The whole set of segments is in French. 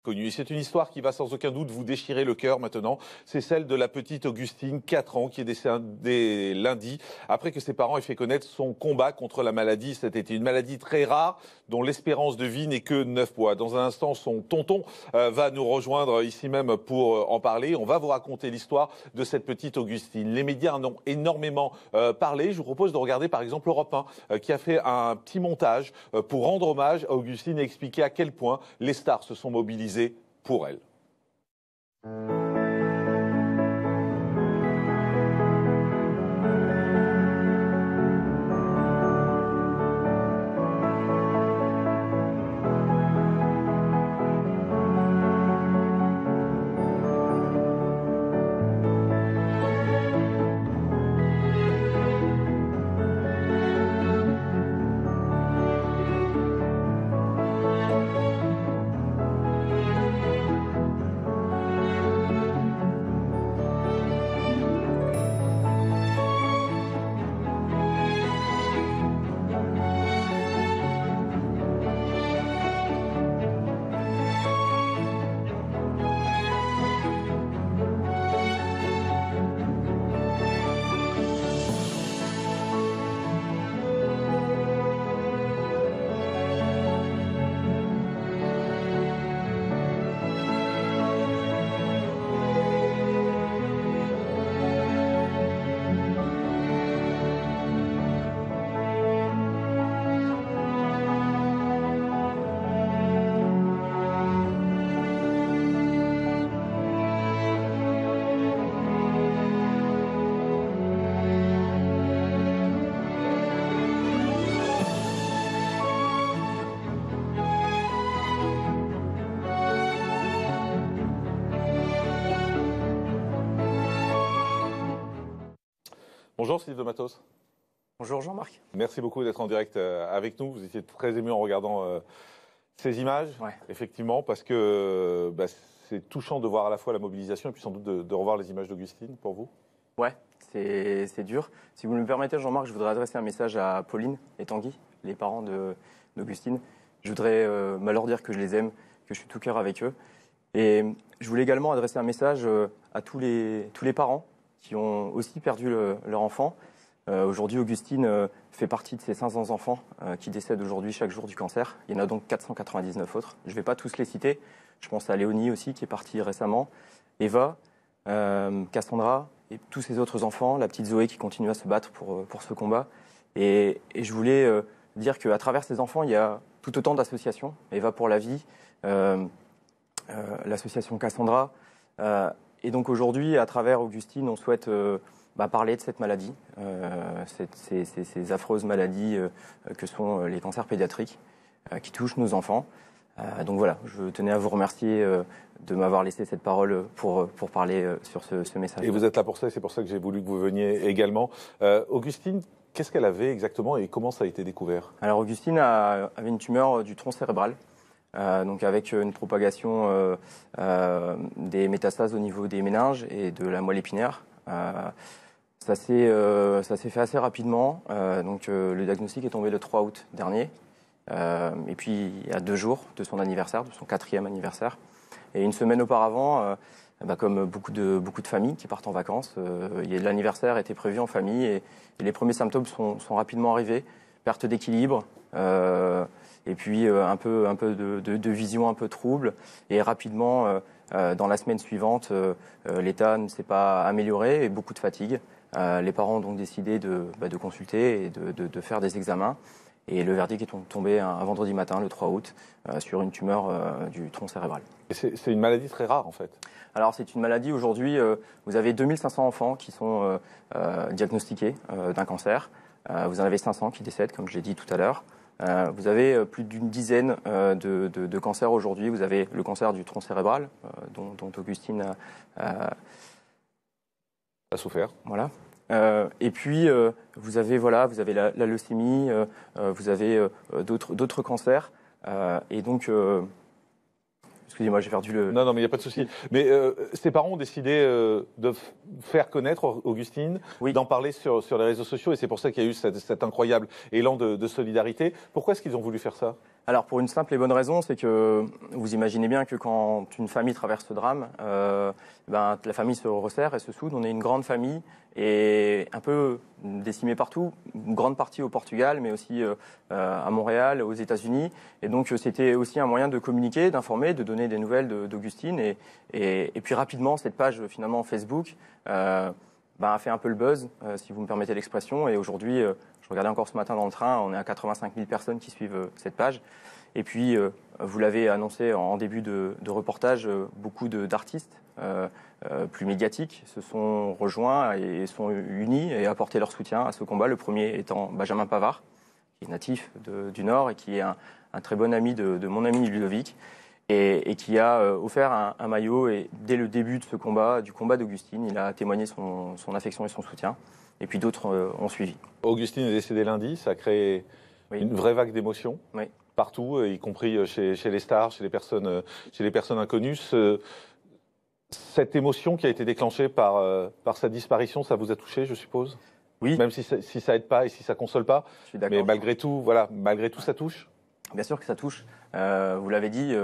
connue. Et c'est une histoire qui va sans aucun doute vous déchirer le cœur maintenant. C'est celle de la petite Augustine, 4 ans, qui est décédée lundi après que ses parents aient fait connaître son combat contre la maladie cet été. Une maladie très rare dont l'espérance de vie n'est que 9 mois. Dans un instant, son tonton va nous rejoindre ici même pour en parler. On va vous raconter l'histoire de cette petite Augustine. Les médias en ont énormément parlé. Je vous propose de regarder par exemple Europe 1 qui a fait un petit montage pour rendre hommage à Augustine et expliquer à quel point les stars se sont mobilisées pour elle. Bonjour Sylvie de Matos. Bonjour Jean-Marc. Merci beaucoup d'être en direct avec nous. Vous étiez très ému en regardant ces images, ouais. Effectivement, parce que c'est touchant de voir à la fois la mobilisation et puis sans doute de revoir les images d'Augustine pour vous. Ouais, c'est dur. Si vous me permettez Jean-Marc, je voudrais adresser un message à Pauline et Tanguy, les parents d'Augustine. Je voudrais leur dire que je les aime, que je suis tout cœur avec eux. Et je voulais également adresser un message à tous les parents qui ont aussi perdu leur enfant. Aujourd'hui, Augustine fait partie de ces 500 enfants qui décèdent aujourd'hui chaque jour du cancer. Il y en a donc 499 autres. Je ne vais pas tous les citer. Je pense à Léonie aussi, qui est partie récemment, Eva, Cassandra et tous ces autres enfants, la petite Zoé qui continue à se battre pour ce combat. Et je voulais dire qu'à travers ces enfants, il y a tout autant d'associations. Eva pour la vie, l'association Cassandra. Et donc aujourd'hui, à travers Augustine, on souhaite parler de cette maladie, ces affreuses maladies que sont les cancers pédiatriques qui touchent nos enfants. Donc voilà, je tenais à vous remercier de m'avoir laissé cette parole pour parler sur ce message. Et vous êtes là pour ça, et c'est pour ça que j'ai voulu que vous veniez également. Augustine, qu'est-ce qu'elle avait exactement et comment ça a été découvert? Alors Augustine avait une tumeur du tronc cérébral. Donc avec une propagation des métastases au niveau des méninges et de la moelle épinière. Ça s'est fait assez rapidement. Donc le diagnostic est tombé le 3 août dernier. Et puis il y a 2 jours de son anniversaire, de son 4e anniversaire. Et une semaine auparavant, comme beaucoup de familles qui partent en vacances, l'anniversaire était prévu en famille et les premiers symptômes sont rapidement arrivés. Perte d'équilibre. Et puis un peu de vision un peu trouble. Et rapidement, dans la semaine suivante, l'état ne s'est pas amélioré et beaucoup de fatigue. Les parents ont donc décidé de consulter et de faire des examens. Et le verdict est tombé un vendredi matin, le 3 août, sur une tumeur du tronc cérébral. Et c'est une maladie très rare en fait. Alors c'est une maladie, aujourd'hui, vous avez 2500 enfants qui sont diagnostiqués d'un cancer. Vous en avez 500 qui décèdent, comme je l'ai dit tout à l'heure. Vous avez plus d'une dizaine de cancers aujourd'hui. Vous avez le cancer du tronc cérébral, dont Augustine a souffert. Voilà. Et puis vous avez la leucémie, vous avez d'autres cancers. Et donc, excusez-moi, j'ai perdu le... Non, mais il n'y a pas de souci. Mais ses parents ont décidé de faire connaître Augustine, oui, d'en parler sur les réseaux sociaux, et c'est pour ça qu'il y a eu cet incroyable élan de solidarité. Pourquoi est-ce qu'ils ont voulu faire ça? Alors pour une simple et bonne raison, c'est que vous imaginez bien que quand une famille traverse ce drame, la famille se resserre et se soude. On est une grande famille et un peu décimée partout, une grande partie au Portugal, mais aussi à Montréal, aux États-Unis. Et donc c'était aussi un moyen de communiquer, d'informer, de donner des nouvelles d'Augustine. Et puis rapidement, cette page finalement Facebook a fait un peu le buzz, si vous me permettez l'expression. Et aujourd'hui, je regardais encore ce matin dans le train, on est à 85 000 personnes qui suivent cette page. Et puis, vous l'avez annoncé en début de reportage, beaucoup d'artistes plus médiatiques se sont rejoints et sont unis et apporté leur soutien à ce combat. Le premier étant Benjamin Pavard, qui est natif du Nord et qui est un très bon ami de mon ami Ludovic, et qui a offert un maillot. Et dès le début de ce combat, du combat d'Augustine, il a témoigné son affection et son soutien. Et puis d'autres ont suivi. Augustine est décédé lundi, ça a créé une vraie vague d'émotions partout, y compris chez les stars, chez les personnes inconnues. Cette émotion qui a été déclenchée par sa disparition, ça vous a touché, je suppose? Oui. Même si ça aide pas et si ça console pas, je suis d'accord. Mais malgré tout, ça touche? Bien sûr que ça touche. Vous l'avez dit,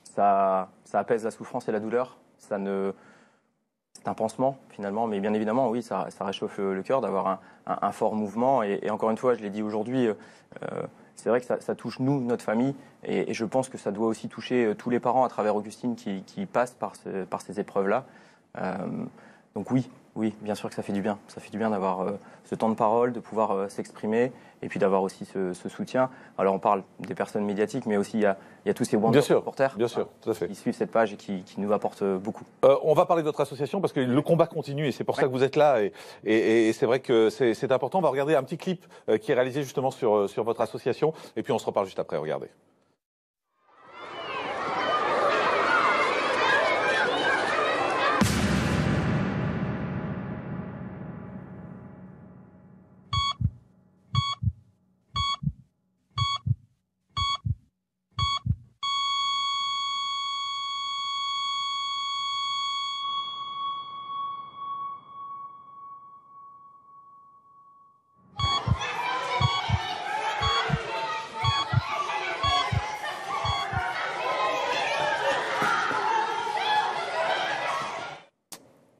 ça apaise la souffrance et la douleur. C'est un pansement finalement, mais bien évidemment, oui, ça réchauffe le cœur d'avoir un fort mouvement. Et encore une fois, je l'ai dit aujourd'hui, c'est vrai que ça touche nous, notre famille, et je pense que ça doit aussi toucher tous les parents à travers Augustine qui passent par ces épreuves-là. Donc oui, bien sûr que ça fait du bien. Ça fait du bien d'avoir ce temps de parole, de pouvoir s'exprimer, et puis d'avoir aussi ce soutien. Alors on parle des personnes médiatiques, mais aussi il y a tous ces Wonder reporters tout à fait. qui suivent cette page et qui nous apportent beaucoup. On va parler de votre association parce que le combat continue et c'est pour ça que vous êtes là. Et c'est vrai que c'est important. On va regarder un petit clip qui est réalisé justement sur votre association et puis on se reparle juste après. Regardez.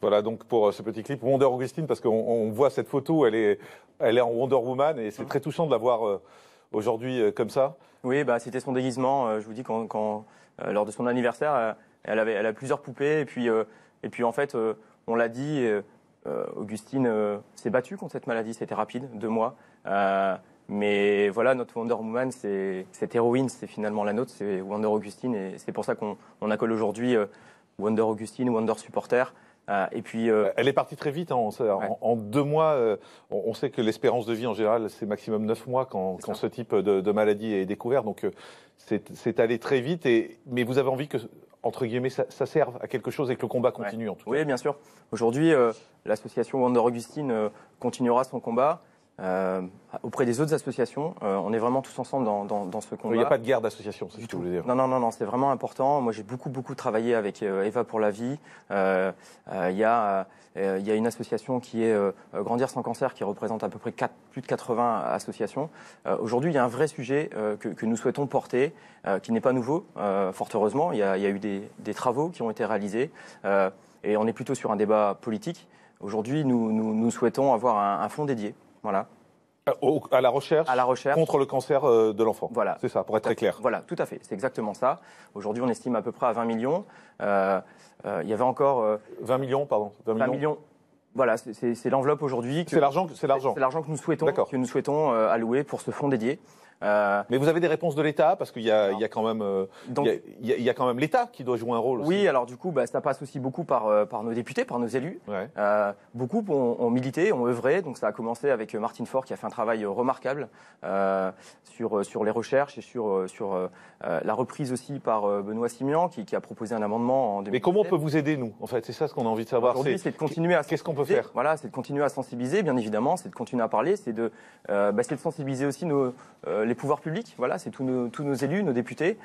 Voilà donc pour ce petit clip Wonder Augustine, parce qu'on voit cette photo, elle est en Wonder Woman et c'est très touchant de la voir aujourd'hui comme ça. Oui, c'était son déguisement. Je vous dis quand lors de son anniversaire, elle a plusieurs poupées et puis en fait, on l'a dit, Augustine s'est battue contre cette maladie. C'était rapide, 2 mois. Mais voilà, notre Wonder Woman, cette héroïne, c'est finalement la nôtre, c'est Wonder Augustine, et c'est pour ça qu'on accole aujourd'hui Wonder Augustine, Wonder Supporter. Et puis, elle est partie très vite. En 2 mois, on sait que l'espérance de vie en général, c'est maximum 9 mois quand ce type de maladie est découvert. Donc, c'est allé très vite. Mais vous avez envie que, entre guillemets, ça serve à quelque chose et que le combat continue en tout cas. Oui, bien sûr. Aujourd'hui, l'association Wonder Augustine continuera son combat. Auprès des autres associations, on est vraiment tous ensemble dans ce combat. Il n'y a pas de guerre d'association, c'est ce que vous voulez dire. Non, c'est vraiment important. Moi, j'ai beaucoup travaillé avec Eva pour la vie. Il y a une association qui est Grandir sans cancer, qui représente à peu près plus de 80 associations. Aujourd'hui, il y a un vrai sujet que nous souhaitons porter, qui n'est pas nouveau, fort heureusement. Il y a eu des travaux qui ont été réalisés, et on est plutôt sur un débat politique. Aujourd'hui, nous souhaitons avoir un fonds dédié. Voilà. À la recherche contre le cancer de l'enfant. Voilà. C'est ça, pour être très clair. Voilà, tout à fait. C'est exactement ça. Aujourd'hui, on estime à peu près à 20 millions. Il y avait encore... 20 millions, pardon. 20 millions. Voilà, c'est l'enveloppe aujourd'hui. C'est l'argent C'est l'argent que nous souhaitons allouer pour ce fonds dédié. Mais vous avez des réponses de l'État parce qu'il y a quand même, il y a quand même l'État qui doit jouer un rôle aussi. Oui, alors du coup, ça passe aussi beaucoup par nos députés, par nos élus. Ouais. Beaucoup ont milité, ont œuvré. Donc ça a commencé avec Martine Faure qui a fait un travail remarquable sur les recherches et sur la reprise aussi par Benoît Simian qui a proposé un amendement en 2017. Mais comment on peut vous aider, nous, en fait? C'est ça ce qu'on a envie de savoir. Aujourd'hui, c'est de continuer à qu'est-ce qu'on peut faire? Voilà, c'est de continuer à sensibiliser, bien évidemment, c'est de continuer à parler, c'est de sensibiliser aussi les les pouvoirs publics, voilà, c'est tous nos élus, nos députés,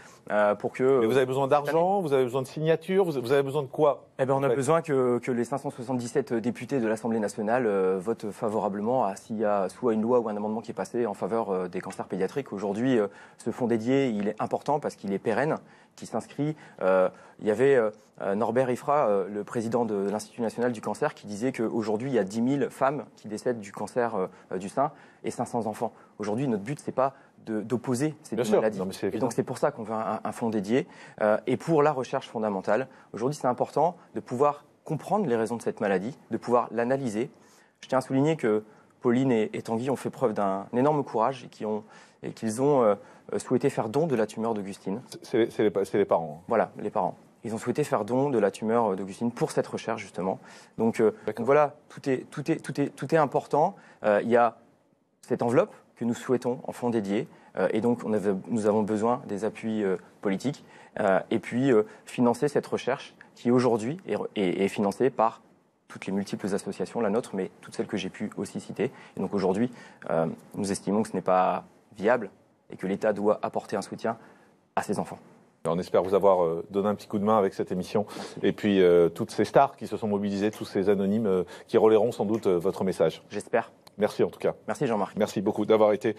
pour que... Mais vous avez besoin d'argent, vous avez besoin de signatures, vous avez besoin de quoi? Eh ben, on a besoin que les 577 députés de l'Assemblée nationale votent favorablement à s'il y a soit une loi ou un amendement qui est passé en faveur des cancers pédiatriques. Aujourd'hui, ce fonds dédié, il est important parce qu'il est pérenne, qui s'inscrit. Il y avait Norbert Ifra, le président de l'Institut national du cancer, qui disait qu'aujourd'hui, il y a 10 000 femmes qui décèdent du cancer du sein et 500 enfants. Aujourd'hui, notre but, c'est pas d'opposer ces deux maladies. Et donc, c'est pour ça qu'on veut un fonds dédié. Et pour la recherche fondamentale, aujourd'hui, c'est important de pouvoir comprendre les raisons de cette maladie, de pouvoir l'analyser. Je tiens à souligner que Pauline et Tanguy ont fait preuve d'un énorme courage et qu'ils ont souhaité faire don de la tumeur d'Augustine. C'est les parents. Voilà, les parents. Ils ont souhaité faire don de la tumeur d'Augustine pour cette recherche, justement. Donc voilà, tout est important. Il y a cette enveloppe que nous souhaitons en fonds dédié. Et donc, nous avons besoin des appuis politiques. Et puis, financer cette recherche qui, aujourd'hui, est financée par toutes les multiples associations, la nôtre, mais toutes celles que j'ai pu aussi citer. Et donc, aujourd'hui, nous estimons que ce n'est pas viable et que l'État doit apporter un soutien à ces enfants. On espère vous avoir donné un petit coup de main avec cette émission. Merci. Et puis, toutes ces stars qui se sont mobilisées, tous ces anonymes qui relayeront sans doute votre message. J'espère. Merci en tout cas. Merci Jean-Marc. Merci beaucoup d'avoir été